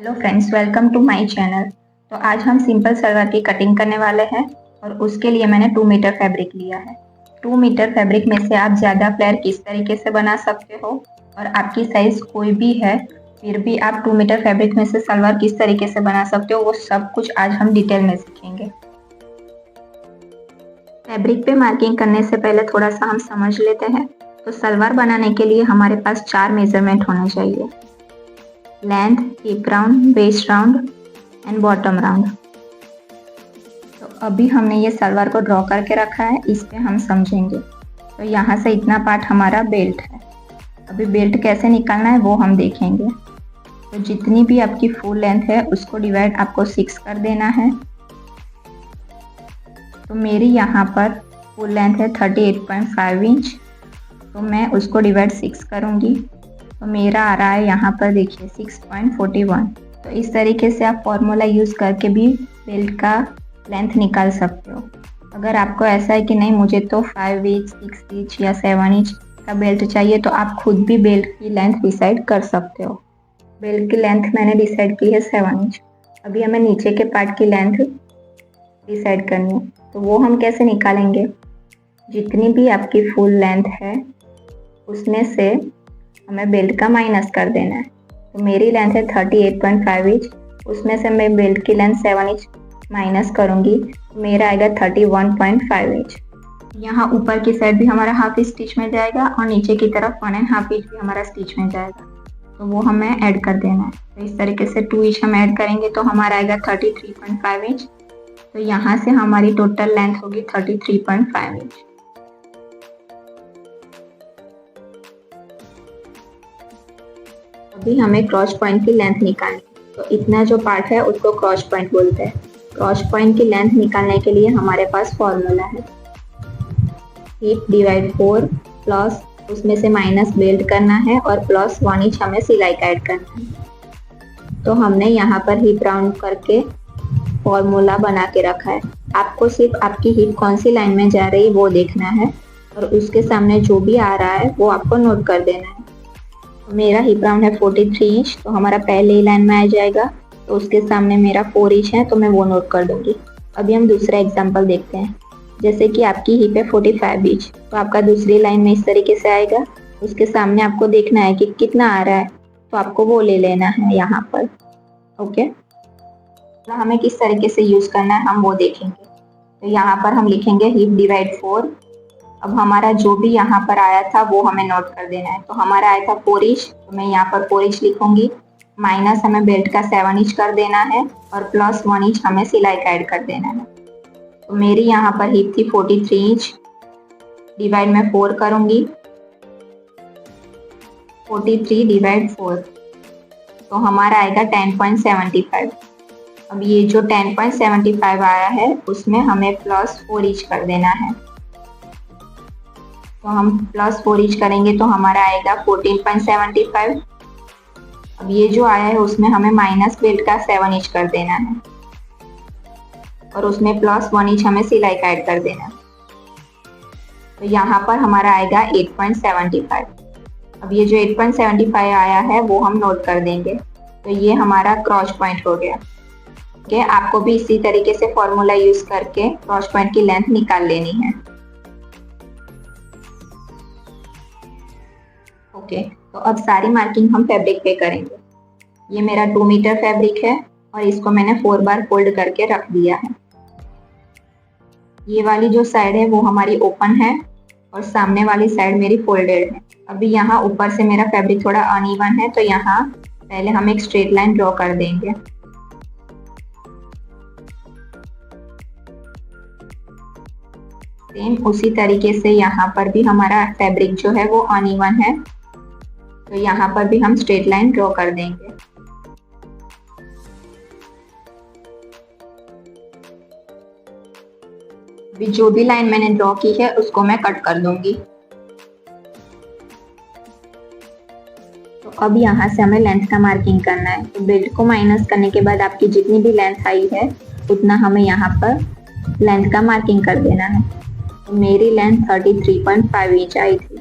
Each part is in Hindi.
Hello friends, welcome to my channel. तो आज हम सिंपल सलवार की कटिंग करने वाले हैं और उसके लिए मैंने 2 मीटर फैब्रिक लिया है। 2 मीटर फैब्रिक में से आप ज़्यादा फ्लेयर किस तरीके से बना सकते हो और आपकी साइज़ कोई भी है फिर भी आप 2 मीटर फैब्रिक में से सलवार किस तरीके से बना सकते हो, वो सब कुछ आज हम डिटेल में सीखेंगे। फैब्रिक पे मार्किंग करने से पहले थोड़ा सा हम समझ लेते हैं। तो सलवार बनाने के लिए हमारे पास 4 मेजरमेंट होने चाहिए: length, hip round, waist round and bottom round. तो अभी हमने ये सलवार को ड्रॉ करके रखा है, इस पे हम समझेंगे। तो यहाँ से इतना पार्ट हमारा बेल्ट है। अभी बेल्ट कैसे निकालना है वो हम देखेंगे। तो जितनी भी आपकी फुल लेंथ है उसको डिवाइड आपको 6 कर देना है। तो मेरी यहाँ पर फुल लेंथ है 38.5 इंच, तो मैं उसको डिवाइड 6 करूँगी। तो मेरा आ रहा है यहाँ पर देखिए 6.41। तो इस तरीके से आप फॉर्मूला यूज़ करके भी बेल्ट का लेंथ निकाल सकते हो। अगर आपको ऐसा है कि नहीं मुझे तो 5 इंच, 6 इंच या 7 इंच का बेल्ट चाहिए, तो आप खुद भी बेल्ट की लेंथ डिसाइड कर सकते हो। बेल्ट की लेंथ मैंने डिसाइड की है 7 इंच। अभी हमें नीचे के पार्ट की लेंथ डिसाइड करनी है, तो वो हम कैसे निकालेंगे? जितनी भी आपकी फुल लेंथ है उसमें से हमें बेल्ट का माइनस कर देना है। तो मेरी लेंथ है 38.5 इंच, उसमें से मैं बेल्ट की लेंथ 7 इंच माइनस करूँगी, मेरा आएगा 31.5 इंच। यहाँ ऊपर की साइड भी हमारा हाफ स्टिच में जाएगा और नीचे की तरफ 1.5 इंच भी हमारा स्टिच में जाएगा, तो वो हमें ऐड कर देना है। तो इस तरीके से 2 इंच हम ऐड करेंगे तो हमारा आएगा 33.5 इंच। तो यहाँ से हमारी टोटल लेंथ होगी 33.5 इंच। अभी हमें क्रॉस पॉइंट की लेंथ निकालनी है। तो इतना जो पार्ट है उसको क्रॉस पॉइंट बोलते हैं। क्रॉस पॉइंट की लेंथ निकालने के लिए हमारे पास फॉर्मूला है हिप डिवाइड 4 प्लस उसमें से माइनस बेल्ट करना है और प्लस 1 इंच हमें सिलाई का ऐड करना है। तो हमने यहाँ पर हिप राउंड करके फॉर्मूला बना के रखा है। आपको सिर्फ आपकी हिप कौन सी लाइन में जा रही है वो देखना है और उसके सामने जो भी आ रहा है वो आपको नोट कर देना है। तो मेरा हिप राउंड है 43 इंच, तो हमारा पहले ही लाइन में आ जाएगा। तो उसके सामने मेरा 4 इंच है, तो मैं वो नोट कर दूंगी। अभी हम दूसरा एग्जांपल देखते हैं। जैसे कि आपकी हिप है 45 इंच, तो आपका दूसरी लाइन में इस तरीके से आएगा। उसके सामने आपको देखना है कि कितना आ रहा है, तो आपको वो ले लेना है यहाँ पर। ओके, तो हमें किस तरीके से यूज करना है हम वो देखेंगे। तो यहाँ पर हम लिखेंगे हिप डिवाइड 4। अब हमारा जो भी यहाँ पर आया था वो हमें नोट कर देना है। तो हमारा आया था 4 इंच, तो मैं यहाँ पर 4 इंच लिखूंगी। माइनस हमें बेल्ट का 7 इंच कर देना है और प्लस 1 इंच हमें सिलाई का ऐड कर देना है। तो मेरी यहाँ पर हिप थी 43 इंच, डिवाइड में 4 करूंगी। 43 डिवाइड 4, तो हमारा आएगा 10.75। अब ये जो 10.75 आया है उसमें हमें प्लस 4 इंच कर देना है। तो हम प्लस 4 इंच करेंगे तो हमारा आएगा 14.75। अब ये जो आया है उसमें हमें माइनस बेल्ट का 7 इंच कर देना है और उसमें प्लस 1 इंच हमें सिलाई का ऐड कर देना है। तो यहाँ पर हमारा आएगा 8.75। अब ये जो 8.75 आया है वो हम नोट कर देंगे। तो ये हमारा क्रॉस पॉइंट हो गया। ओके, आपको भी इसी तरीके से फॉर्मूला यूज करके क्रॉस पॉइंट की लेंथ निकाल लेनी है। ओके, तो अब सारी मार्किंग हम फैब्रिक पे करेंगे। ये मेरा 2 मीटर फैब्रिक है और इसको मैंने 4 बार फोल्ड करके रख दिया है। ये वाली जो साइड है वो हमारी ओपन है और सामने वाली साइड मेरी फोल्डेड है। अभी यहाँ ऊपर से मेरा फैब्रिक थोड़ा अनइवन है, तो यहाँ पहले हम एक स्ट्रेट लाइन ड्रॉ कर देंगे। सेम उसी तरीके से यहाँ पर भी हमारा फैब्रिक जो है वो अनइवन है, तो यहाँ पर भी हम स्ट्रेट लाइन ड्रॉ कर देंगे। अभी जो भी लाइन मैंने ड्रॉ की है उसको मैं कट कर दूंगी। तो अब यहाँ से हमें लेंथ का मार्किंग करना है। तो बेल्ट को माइनस करने के बाद आपकी जितनी भी लेंथ आई है उतना हमें यहाँ पर लेंथ का मार्किंग कर देना है। तो मेरी लेंथ 33.5 इंच आई थी,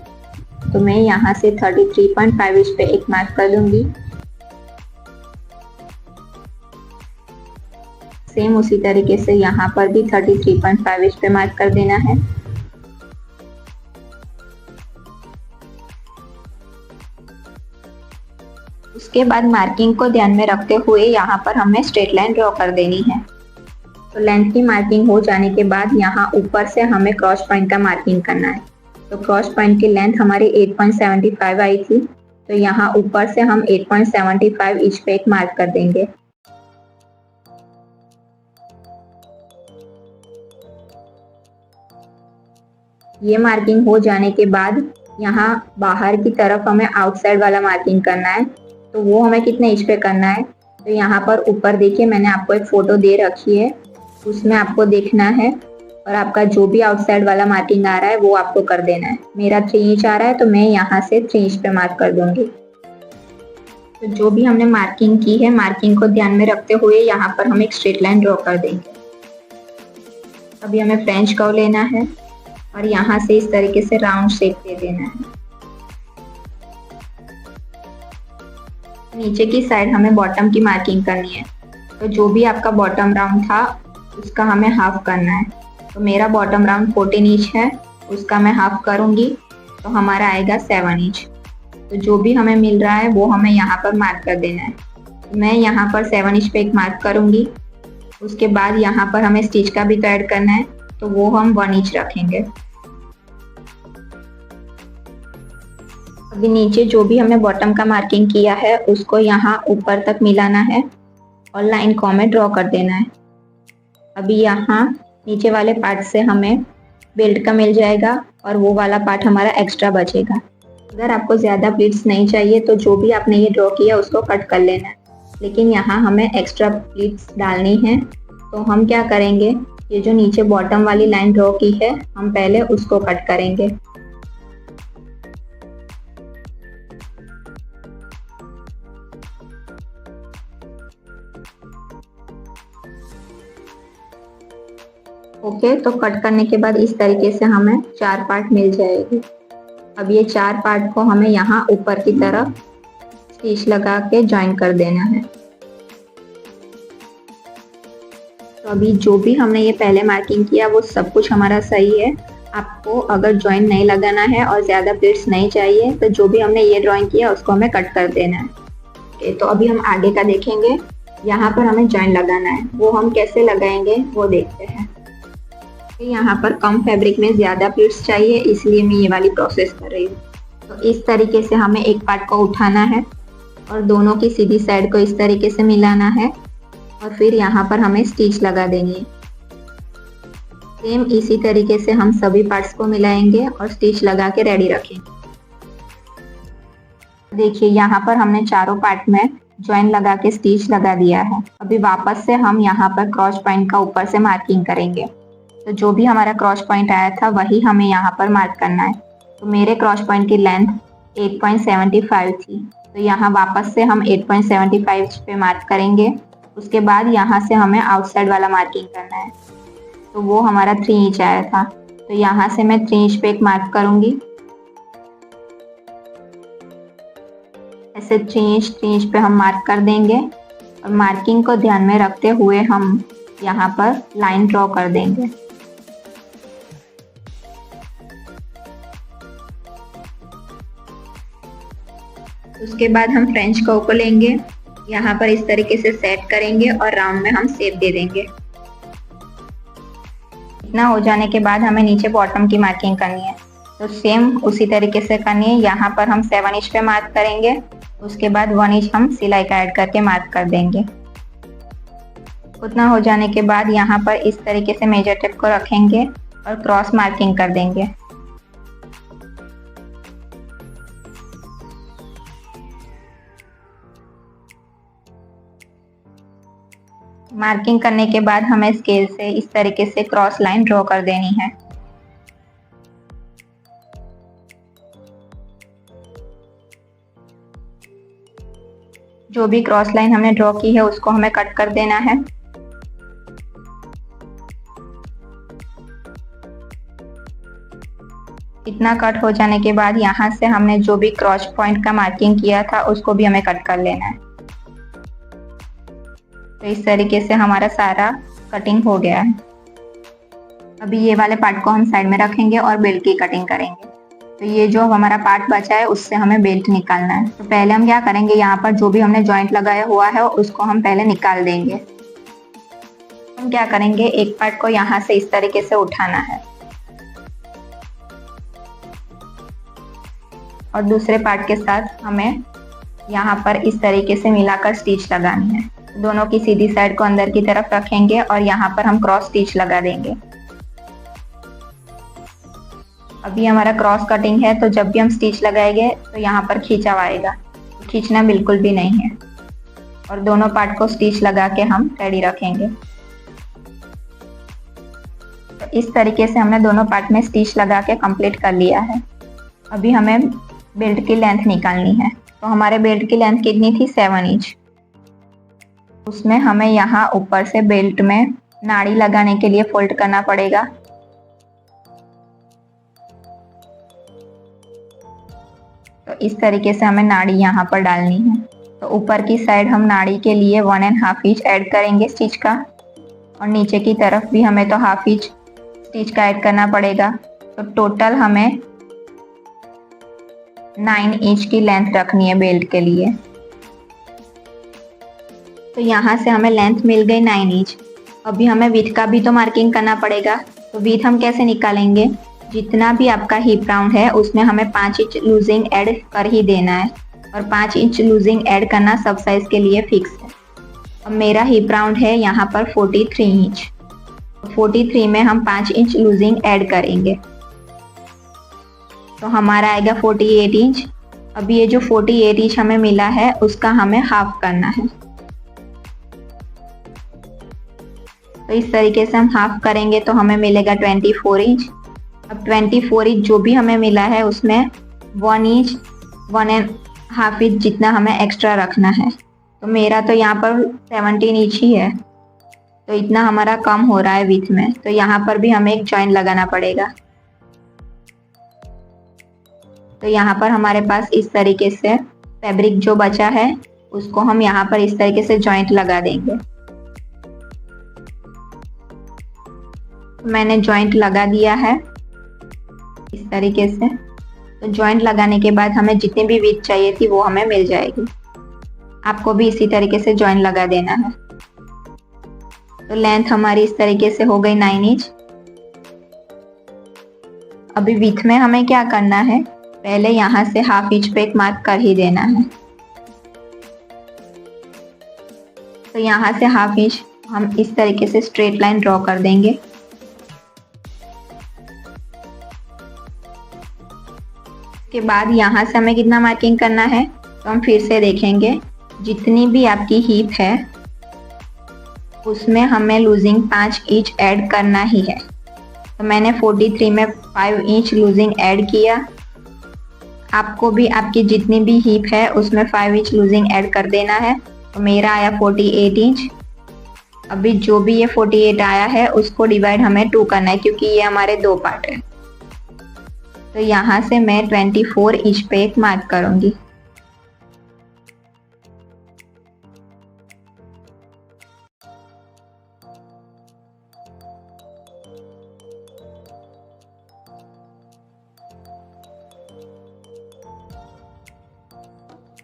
तो मैं यहाँ से 33.5 इंच पे एक मार्क कर दूंगी। सेम उसी तरीके से यहाँ पर भी 33.5 इंच पे मार्क कर देना है। उसके बाद मार्किंग को ध्यान में रखते हुए यहाँ पर हमें स्ट्रेट लाइन ड्रॉ कर देनी है। तो लेंथ की मार्किंग हो जाने के बाद यहाँ ऊपर से हमें क्रॉस पॉइंट का मार्किंग करना है। तो क्रॉस पॉइंट की लेंथ हमारी 8.75 आई थी, तो यहाँ ऊपर से हम 8.75 इंच पे एक मार्क कर देंगे। ये मार्किंग हो जाने के बाद यहाँ बाहर की तरफ हमें आउटसाइड वाला मार्किंग करना है। तो वो हमें कितने इंच पे करना है, तो यहाँ पर ऊपर देखिए मैंने आपको एक फोटो दे रखी है, उसमें आपको देखना है और आपका जो भी आउटसाइड वाला मार्किंग आ रहा है वो आपको कर देना है। मेरा 3 इंच आ रहा है तो मैं यहाँ से 3 इंच पे मार्क कर दूंगी। तो जो भी हमने मार्किंग की है, मार्किंग को ध्यान में रखते हुए यहाँ पर हम एक स्ट्रेट लाइन ड्रॉ कर देंगे। अभी हमें फ्रेंच कर्व लेना है और यहाँ से इस तरीके से राउंड शेप दे देना है। नीचे की साइड हमें बॉटम की मार्किंग करनी है। तो जो भी आपका बॉटम राउंड था उसका हमें हाफ करना है। तो मेरा बॉटम राउंड 14 इंच है, उसका मैं हाफ करूंगी तो हमारा आएगा 7 इंच। तो जो भी हमें मिल रहा है वो हमें यहाँ पर मार्क कर देना है। तो मैं यहाँ पर 7 इंच पे एक मार्क करूंगी। उसके बाद यहाँ पर हमें स्टिच का भी तो ऐड करना है, तो वो हम 1 इंच रखेंगे। अभी नीचे जो भी हमने बॉटम का मार्किंग किया है उसको यहाँ ऊपर तक मिलाना है और लाइन को हमें ड्रॉ कर देना है। अभी यहाँ नीचे वाले पार्ट से हमें बेल्ट का मिल जाएगा और वो वाला पार्ट हमारा एक्स्ट्रा बचेगा। अगर आपको ज़्यादा प्लीट्स नहीं चाहिए तो जो भी आपने ये ड्रॉ किया उसको कट कर लेना है, लेकिन यहाँ हमें एक्स्ट्रा प्लीट्स डालनी है। तो हम क्या करेंगे, ये जो नीचे बॉटम वाली लाइन ड्रॉ की है हम पहले उसको कट करेंगे। ओके, तो कट करने के बाद इस तरीके से हमें 4 पार्ट मिल जाएगी। अब ये 4 पार्ट को हमें यहाँ ऊपर की तरफ स्टिच लगा के ज्वाइन कर देना है। तो अभी जो भी हमने ये पहले मार्किंग किया वो सब कुछ हमारा सही है। आपको अगर ज्वाइन नहीं लगाना है और ज़्यादा प्लीट्स नहीं चाहिए तो जो भी हमने ये ड्राइंग किया उसको हमें कट कर देना है। ओके, तो अभी हम आगे का देखेंगे। यहाँ पर हमें ज्वाइन लगाना है, वो हम कैसे लगाएंगे वो देखते हैं। यहाँ पर कम फैब्रिक में ज़्यादा प्लीट्स चाहिए, इसलिए मैं ये वाली प्रोसेस कर रही हूँ। तो इस तरीके से हमें एक पार्ट को उठाना है और दोनों की सीधी साइड को इस तरीके से मिलाना है और फिर यहाँ पर हमें स्टिच लगा देनी है। सेम इसी तरीके से हम सभी पार्ट्स को मिलाएंगे और स्टिच लगा के रेडी रखेंगे। देखिए यहाँ पर हमने चारों पार्ट में ज्वाइन लगा के स्टिच लगा दिया है। अभी वापस से हम यहाँ पर क्रॉस पॉइंट का ऊपर से मार्किंग करेंगे। तो जो भी हमारा क्रॉस पॉइंट आया था वही हमें यहाँ पर मार्क करना है। तो मेरे क्रॉस पॉइंट की लेंथ 8.75 थी, तो यहाँ वापस से हम 8.75 पे मार्क करेंगे। उसके बाद यहाँ से हमें आउटसाइड वाला मार्किंग करना है, तो वो हमारा 3 इंच आया था। तो यहाँ से मैं 3 इंच पे एक मार्क करूँगी। ऐसे 3 इंच पे हम मार्क कर देंगे और मार्किंग को ध्यान में रखते हुए हम यहाँ पर लाइन ड्रॉ कर देंगे। उसके बाद हम फ्रेंच कर्व को लेंगे, यहाँ पर इस तरीके से सेट करेंगे और राउंड में हम शेप दे देंगे। इतना हो जाने के बाद हमें नीचे बॉटम की मार्किंग करनी है। तो सेम उसी तरीके से करनी है। यहाँ पर हम 7 इंच पे मार्क करेंगे, उसके बाद 1 इंच हम सिलाई का ऐड करके मार्क कर देंगे। उतना हो जाने के बाद यहाँ पर इस तरीके से मेजर टेप को रखेंगे और क्रॉस मार्किंग कर देंगे। मार्किंग करने के बाद हमें स्केल से इस तरीके से क्रॉस लाइन ड्रॉ कर देनी है। जो भी क्रॉस लाइन हमने ड्रॉ की है उसको हमें कट कर देना है। इतना कट हो जाने के बाद यहाँ से हमने जो भी क्रॉस पॉइंट का मार्किंग किया था उसको भी हमें कट कर लेना है। तो इस तरीके से हमारा सारा कटिंग हो गया है। अभी ये वाले पार्ट को हम साइड में रखेंगे और बेल्ट की कटिंग करेंगे। तो ये जो हमारा पार्ट बचा है उससे हमें बेल्ट निकालना है। तो पहले हम क्या करेंगे, यहाँ पर जो भी हमने जॉइंट लगाया हुआ है उसको हम पहले निकाल देंगे। हम क्या करेंगे, एक पार्ट को यहाँ से इस तरीके से उठाना है और दूसरे पार्ट के साथ हमें यहाँ पर इस तरीके से मिलाकर स्टिच लगानी है। दोनों की सीधी साइड को अंदर की तरफ रखेंगे और यहाँ पर हम क्रॉस स्टिच लगा देंगे। अभी हमारा क्रॉस कटिंग है, तो जब भी हम स्टिच लगाएंगे तो यहाँ पर खींचाव आएगा, खींचना बिल्कुल भी नहीं है। और दोनों पार्ट को स्टिच लगा के हम रेडी रखेंगे। तो इस तरीके से हमने दोनों पार्ट में स्टिच लगा के कंप्लीट कर लिया है। अभी हमें बेल्ट की लेंथ निकालनी है। तो हमारे बेल्ट की लेंथ कितनी थी, 7 इंच। उसमें हमें यहाँ ऊपर से बेल्ट में नाड़ी लगाने के लिए फोल्ड करना पड़ेगा। तो इस तरीके से हमें नाड़ी यहाँ पर डालनी है। तो ऊपर की साइड हम नाड़ी के लिए 1.5 इंच ऐड करेंगे स्टिच का, और नीचे की तरफ भी हमें तो 1/2 इंच स्टिच का ऐड करना पड़ेगा। तो टोटल हमें 9 इंच की लेंथ रखनी है बेल्ट के लिए। तो यहाँ से हमें लेंथ मिल गई 9 इंच। अभी हमें विड्थ का भी तो मार्किंग करना पड़ेगा। तो विड्थ हम कैसे निकालेंगे, जितना भी आपका हिप राउंड है उसमें हमें 5 इंच लूजिंग ऐड कर ही देना है, और 5 इंच लूजिंग ऐड करना सब साइज के लिए फिक्स है। अब मेरा हिप राउंड है यहाँ पर 43 इंच। 43 में हम 5 इंच लूजिंग ऐड करेंगे तो हमारा आएगा 48 इंच। अभी ये जो 48 इंच हमें मिला है उसका हमें हाफ करना है। तो इस तरीके से हम हाफ करेंगे तो हमें मिलेगा 24 इंच। अब 24 इंच जो भी हमें मिला है उसमें 1 इंच 1.5 इंच जितना हमें एक्स्ट्रा रखना है। तो मेरा तो यहाँ पर 17 इंच ही है, तो इतना हमारा कम हो रहा है विड्थ में। तो यहाँ पर भी हमें एक जॉइंट लगाना पड़ेगा। तो यहाँ पर हमारे पास इस तरीके से फैब्रिक जो बचा है उसको हम यहाँ पर इस तरीके से जॉइंट लगा देंगे। मैंने जॉइंट लगा दिया है इस तरीके से। तो जॉइंट लगाने के बाद हमें जितनी भी विड्थ चाहिए थी वो हमें मिल जाएगी। आपको भी इसी तरीके से जॉइंट लगा देना है। तो लेंथ हमारी इस तरीके से हो गई 9 इंच। अभी विड्थ में हमें क्या करना है, पहले यहाँ से 1/2 इंच पे एक मार्क कर ही देना है। तो यहाँ से 1/2 इंच हम इस तरीके से स्ट्रेट लाइन ड्रॉ कर देंगे। के बाद यहाँ से हमें कितना मार्किंग करना है, तो हम फिर से देखेंगे। जितनी भी आपकी हिप है उसमें हमें लूजिंग 5 इंच ऐड करना ही है। तो मैंने 43 में 5 इंच लूजिंग ऐड किया। आपको भी आपकी जितनी भी हिप है उसमें 5 इंच लूजिंग ऐड कर देना है। तो मेरा आया 48 इंच। अभी जो भी ये 48 आया है उसको डिवाइड हमें 2 करना है, क्योंकि ये हमारे 2 पार्ट है। तो यहाँ से मैं 24 इंच पे एक मार्क करूंगी।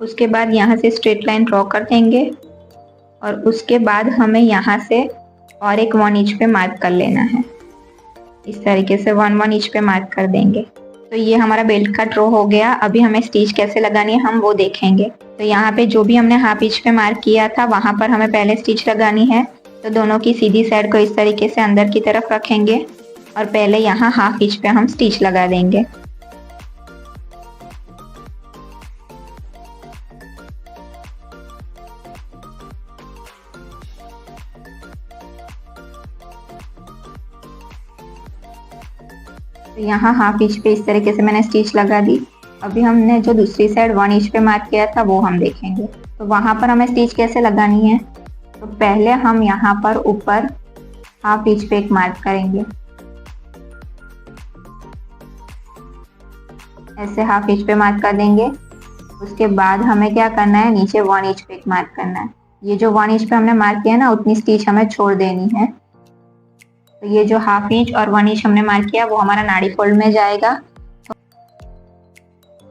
उसके बाद यहाँ से स्ट्रेट लाइन ड्रॉ कर देंगे, और उसके बाद हमें यहाँ से और एक 1 इंच पे मार्क कर लेना है। इस तरीके से 1 इंच पे मार्क कर देंगे। तो ये हमारा बेल्ट का ड्रॉ हो गया। अभी हमें स्टिच कैसे लगानी है हम वो देखेंगे। तो यहाँ पे जो भी हमने 1/2 इंच पे मार्क किया था वहाँ पर हमें पहले स्टिच लगानी है। तो दोनों की सीधी साइड को इस तरीके से अंदर की तरफ रखेंगे और पहले यहाँ 1/2 इंच पे हम स्टिच लगा देंगे। तो यहाँ 1/2 इंच पे इस तरीके से मैंने स्टिच लगा दी। अभी हमने जो दूसरी साइड 1 इंच पे मार्क किया था वो हम देखेंगे। तो वहाँ पर हमें स्टिच कैसे लगानी है, तो पहले हम यहाँ पर ऊपर 1/2 इंच पे एक मार्क करेंगे। ऐसे 1/2 इंच पे मार्क कर देंगे। उसके बाद हमें क्या करना है, नीचे 1 इंच पे एक मार्क करना है। ये जो 1 इंच पे हमने मार्क किया ना उतनी स्टिच हमें छोड़ देनी है। तो ये जो 1/2 इंच और 1 इंच हमने मार्क किया वो हमारा नाड़ी फोल्ड में जाएगा। तो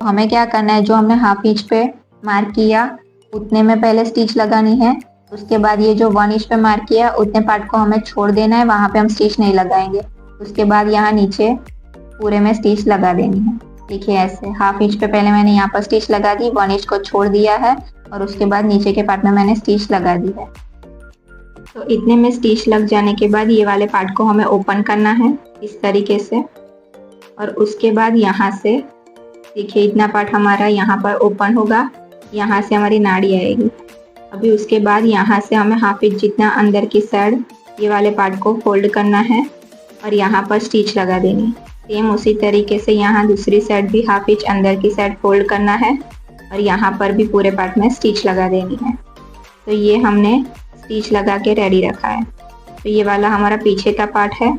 हमें क्या करना है, जो हमने 1/2 इंच पे मार्क किया उतने में पहले स्टिच लगानी है। उसके बाद ये जो 1 इंच पे मार्क किया उतने पार्ट को हमें छोड़ देना है, वहाँ पे हम स्टिच नहीं लगाएंगे। उसके बाद यहाँ नीचे पूरे में स्टिच लगा देनी है। देखिए ऐसे 1/2 इंच पे पहले मैंने यहाँ पर स्टिच लगा दी, 1 इंच को छोड़ दिया है और उसके बाद नीचे के पार्ट में मैंने स्टिच लगा दी है। तो इतने में स्टिच लग जाने के बाद ये वाले पार्ट को हमें ओपन करना है इस तरीके से। और उसके बाद यहाँ से देखिए इतना पार्ट हमारा यहाँ पर ओपन होगा, यहाँ से हमारी नाड़ी आएगी। अभी उसके बाद यहाँ से हमें 1/2 इंच जितना अंदर की साइड ये वाले पार्ट को फोल्ड करना है और यहाँ पर स्टिच लगा देनी। सेम उसी तरीके से यहाँ दूसरी साइड भी 1/2 इंच अंदर की साइड फोल्ड करना है और यहाँ पर भी पूरे पार्ट में स्टिच लगा देनी है। तो ये हमने स्टिच लगा के रेडी रखा है। तो ये वाला हमारा पीछे का पार्ट है।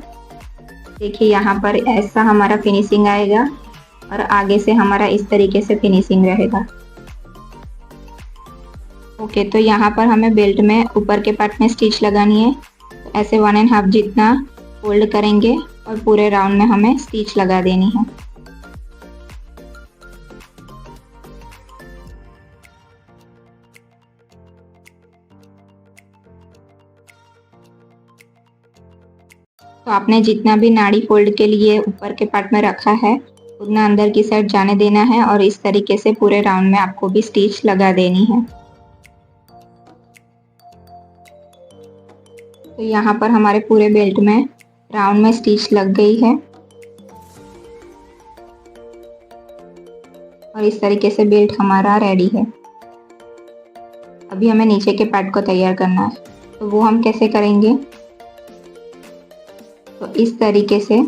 देखिए यहाँ पर ऐसा हमारा फिनिशिंग आएगा और आगे से हमारा इस तरीके से फिनिशिंग रहेगा। ओके, तो यहाँ पर हमें बेल्ट में ऊपर के पार्ट में स्टिच लगानी है। तो ऐसे 1.5 जितना फोल्ड करेंगे और पूरे राउंड में हमें स्टिच लगा देनी है। तो आपने जितना भी नाड़ी फोल्ड के लिए ऊपर के पार्ट में रखा है उतना अंदर की साइड जाने देना है और इस तरीके से पूरे राउंड में आपको भी स्टिच लगा देनी है। तो यहाँ पर हमारे पूरे बेल्ट में राउंड में स्टिच लग गई है और इस तरीके से बेल्ट हमारा रेडी है। अभी हमें नीचे के पार्ट को तैयार करना है, तो वो हम कैसे करेंगे। तो इस तरीके से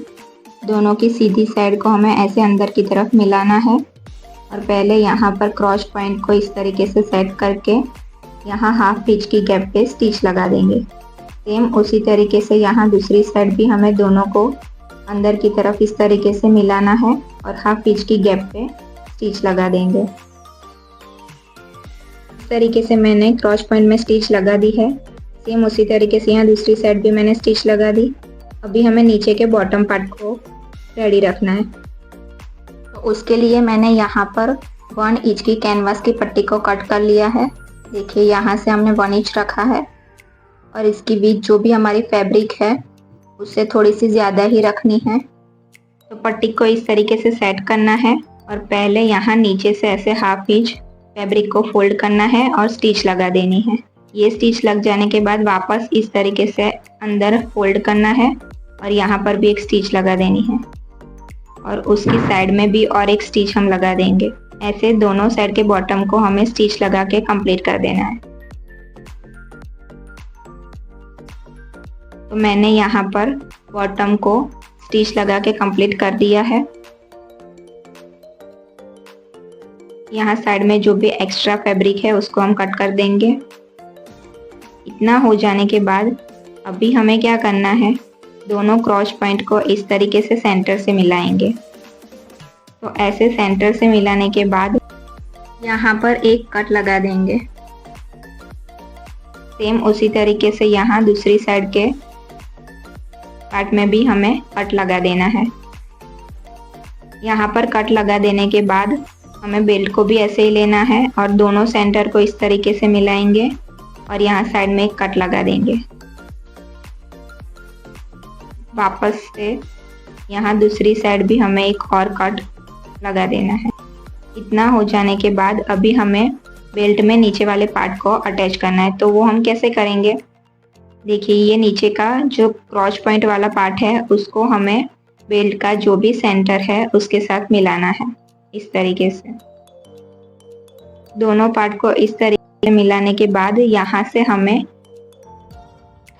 दोनों की सीधी साइड को हमें ऐसे अंदर की तरफ मिलाना है और पहले यहाँ पर क्रॉस पॉइंट को इस तरीके से सेट करके यहाँ 1/2 इंच की गैप पे स्टिच लगा देंगे। सेम उसी तरीके से यहाँ दूसरी साइड भी हमें दोनों को अंदर की तरफ इस तरीके से मिलाना है और 1/2 इंच की गैप पे स्टिच लगा देंगे। इस तरीके से मैंने क्रॉस पॉइंट में स्टिच लगा दी है। सेम उसी तरीके से यहाँ दूसरी साइड भी मैंने स्टिच लगा दी। अभी हमें नीचे के बॉटम पार्ट को रेडी रखना है। तो उसके लिए मैंने यहाँ पर 1 इंच की कैनवास की पट्टी को कट कर लिया है। देखिए यहाँ से हमने 1 इंच रखा है और इसकी विड्थ जो भी हमारी फैब्रिक है उससे थोड़ी सी ज़्यादा ही रखनी है। तो पट्टी को इस तरीके से सेट करना है और पहले यहाँ नीचे से ऐसे 1/2 इंच फैब्रिक को फोल्ड करना है और स्टिच लगा देनी है। ये स्टिच लग जाने के बाद वापस इस तरीके से अंदर फोल्ड करना है और यहाँ पर भी एक स्टिच लगा देनी है और उसकी साइड में भी और एक स्टिच हम लगा देंगे। ऐसे दोनों साइड के बॉटम को हमें स्टिच लगा के कंप्लीट कर देना है। तो मैंने यहाँ पर बॉटम को स्टिच लगा के कंप्लीट कर दिया है। यहाँ साइड में जो भी एक्स्ट्रा फैब्रिक है उसको हम कट कर देंगे। इतना हो जाने के बाद अभी हमें क्या करना है, दोनों क्रॉस पॉइंट को इस तरीके से सेंटर से मिलाएंगे। तो ऐसे सेंटर से मिलाने के बाद यहाँ पर एक कट लगा देंगे। सेम उसी तरीके से यहाँ दूसरी साइड के पार्ट में भी हमें कट लगा देना है। यहाँ पर कट लगा देने के बाद हमें बेल्ट को भी ऐसे ही लेना है और दोनों सेंटर को इस तरीके से मिलाएंगे और यहाँ साइड में एक कट लगा देंगे। वापस से यहाँ दूसरी साइड भी हमें एक और कट लगा देना है। इतना हो जाने के बाद अभी हमें बेल्ट में नीचे वाले पार्ट को अटैच करना है। तो वो हम कैसे करेंगे, देखिए ये नीचे का जो क्रॉस पॉइंट वाला पार्ट है उसको हमें बेल्ट का जो भी सेंटर है उसके साथ मिलाना है। इस तरीके से दोनों पार्ट को इस तरीके से मिलाने के बाद यहाँ से हमें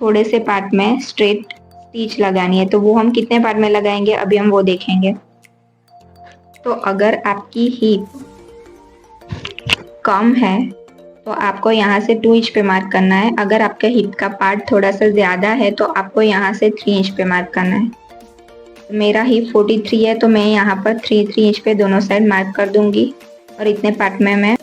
थोड़े से पार्ट में स्ट्रेट स्टिच लगानी है। तो वो हम कितने पार्ट में लगाएंगे अभी हम वो देखेंगे। तो अगर आपकी हिप कम है तो आपको यहाँ से 2 इंच पे मार्क करना है। अगर आपके हिप का पार्ट थोड़ा सा ज़्यादा है तो आपको यहाँ से 3 इंच पे मार्क करना है। मेरा हिप 43 है तो मैं यहाँ पर 3 इंच पे दोनों साइड मार्क कर दूंगी और इतने पार्ट में मैं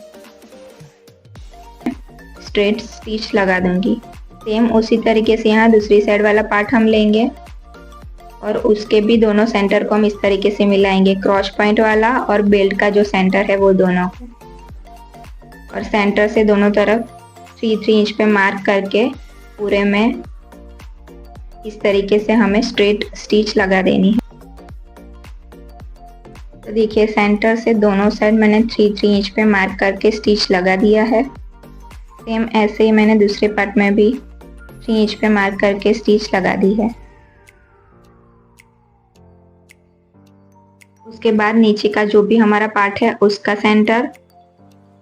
स्ट्रेट स्टिच लगा दूंगी। सेम उसी तरीके से यहाँ दूसरी साइड वाला पार्ट हम लेंगे और उसके भी दोनों सेंटर को हम इस तरीके से मिलाएंगे, क्रॉस पॉइंट वाला और बेल्ट का जो सेंटर है वो दोनों को, और सेंटर से दोनों तरफ 3-3 इंच पे मार्क करके पूरे में इस तरीके से हमें स्ट्रेट स्टिच लगा देनी है। तो देखिए सेंटर से दोनों साइड मैंने 3-3 इंच पे मार्क करके स्टिच लगा दिया है। सेम ऐसे ही मैंने दूसरे पार्ट में भी 3 इंच पे मार्क करके स्टिच लगा दी है। उसके बाद नीचे का जो भी हमारा पार्ट है उसका सेंटर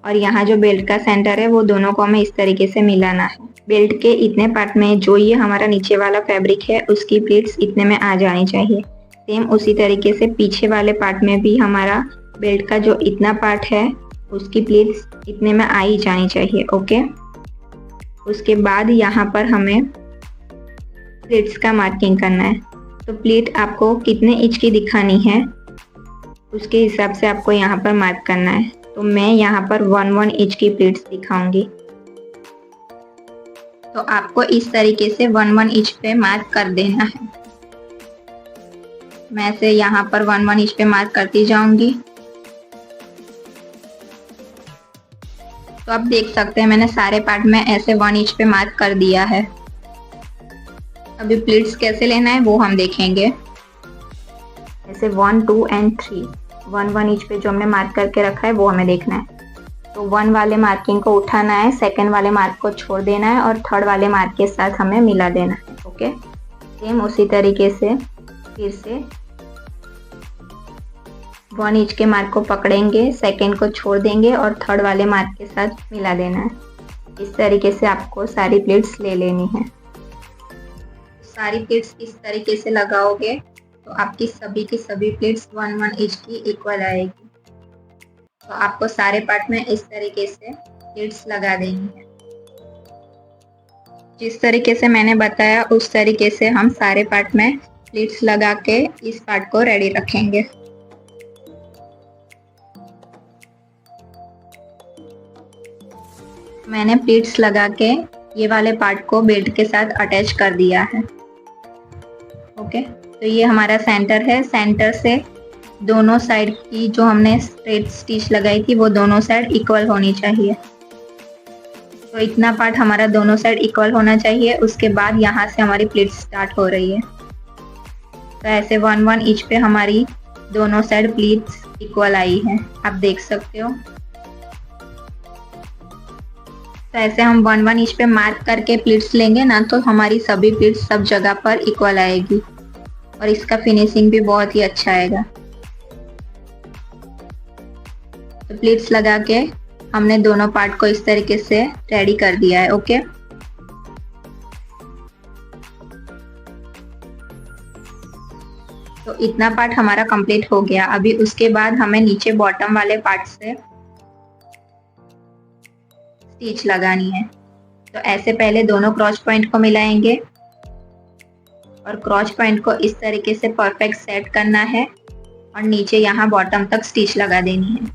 और यहाँ जो बेल्ट का सेंटर है वो दोनों को हमें इस तरीके से मिलाना है। बेल्ट के इतने पार्ट में जो ये हमारा नीचे वाला फैब्रिक है उसकी प्लीट्स इतने में आ जानी चाहिए। सेम उसी तरीके से पीछे वाले पार्ट में भी हमारा बेल्ट का जो इतना पार्ट है उसकी प्लीट्स इतने में आ ही जानी चाहिए। ओके, उसके बाद यहाँ पर हमें प्लीट्स का मार्किंग करना है। तो प्लीट आपको कितने इंच की दिखानी है उसके हिसाब से आपको यहाँ पर मार्क करना है। तो मैं यहाँ पर 1-1 इंच की प्लीट्स दिखाऊंगी। तो आपको इस तरीके से 1-1 इंच पे मार्क कर देना है। मैं से यहाँ पर 1-1 इंच पे मार्क करती जाऊंगी। तो आप देख सकते हैं मैंने सारे पार्ट में ऐसे 1 इंच पे मार्क कर दिया है। अभी प्लीट्स कैसे लेना है वो हम देखेंगे। ऐसे 1, 2 एंड 3 1-1 इंच पे जो हमने मार्क करके रखा है वो हमें देखना है। तो 1 वाले मार्किंग को उठाना है, सेकंड वाले मार्क को छोड़ देना है और थर्ड वाले मार्क के साथ हमें मिला देना है। ओके, सेम उसी तरीके से फिर से 1 इंच के मार्क को पकड़ेंगे, सेकंड को छोड़ देंगे और थर्ड वाले मार्क के साथ मिला देना है। इस तरीके से आपको सारी प्लीट्स ले लेनी है। सारी प्लीट्स इस तरीके से लगाओगे तो आपकी सभी की सभी प्लीट्स 1-1 इंच की इक्वल आएगी। तो आपको सारे पार्ट में इस तरीके से प्लीट्स लगा देनी है। जिस तरीके से मैंने बताया उस तरीके से हम सारे पार्ट में प्लीट्स लगा के इस पार्ट को रेडी रखेंगे। मैंने प्लीट्स लगा के ये वाले पार्ट को बेल्ट के साथ अटैच कर दिया है। ओके, तो ये हमारा सेंटर है। सेंटर से दोनों साइड की जो हमने स्ट्रेट स्टिच लगाई थी वो दोनों साइड इक्वल होनी चाहिए। तो इतना पार्ट हमारा दोनों साइड इक्वल होना चाहिए। उसके बाद यहाँ से हमारी प्लीट्स स्टार्ट हो रही है। तो ऐसे 1-1 इंच पे हमारी दोनों साइड प्लीट्स इक्वल आई है, आप देख सकते हो। तो ऐसे हम 1-1 इंच पे मार्क करके प्लीट्स लेंगे ना तो हमारी सभी प्लीट्स सब जगह पर इक्वल आएगी और इसका फिनिशिंग भी बहुत ही अच्छा आएगा। तो प्लीट्स लगा के हमने दोनों पार्ट को इस तरीके से रेडी कर दिया है। ओके, तो इतना पार्ट हमारा कंप्लीट हो गया। अभी उसके बाद हमें नीचे बॉटम वाले पार्ट से स्टिच लगानी है। तो ऐसे पहले दोनों क्रॉस पॉइंट को मिलाएंगे और क्रॉस पॉइंट को इस तरीके से परफेक्ट सेट करना है और नीचे यहाँ बॉटम तक स्टिच लगा देनी है।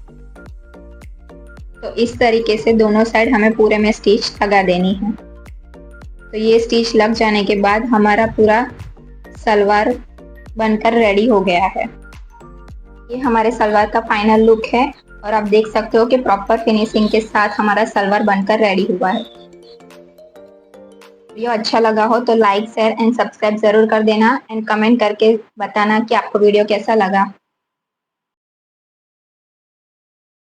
तो इस तरीके से दोनों साइड हमें पूरे में स्टिच लगा देनी है। तो ये स्टिच लग जाने के बाद हमारा पूरा सलवार बनकर रेडी हो गया है। ये हमारे सलवार का फाइनल लुक है और आप देख सकते हो कि प्रॉपर फिनिशिंग के साथ हमारा सलवार बनकर रेडी हुआ है। वीडियो अच्छा लगा हो तो लाइक, शेयर एंड सब्सक्राइब जरूर कर देना एंड कमेंट करके बताना कि आपको वीडियो कैसा लगा।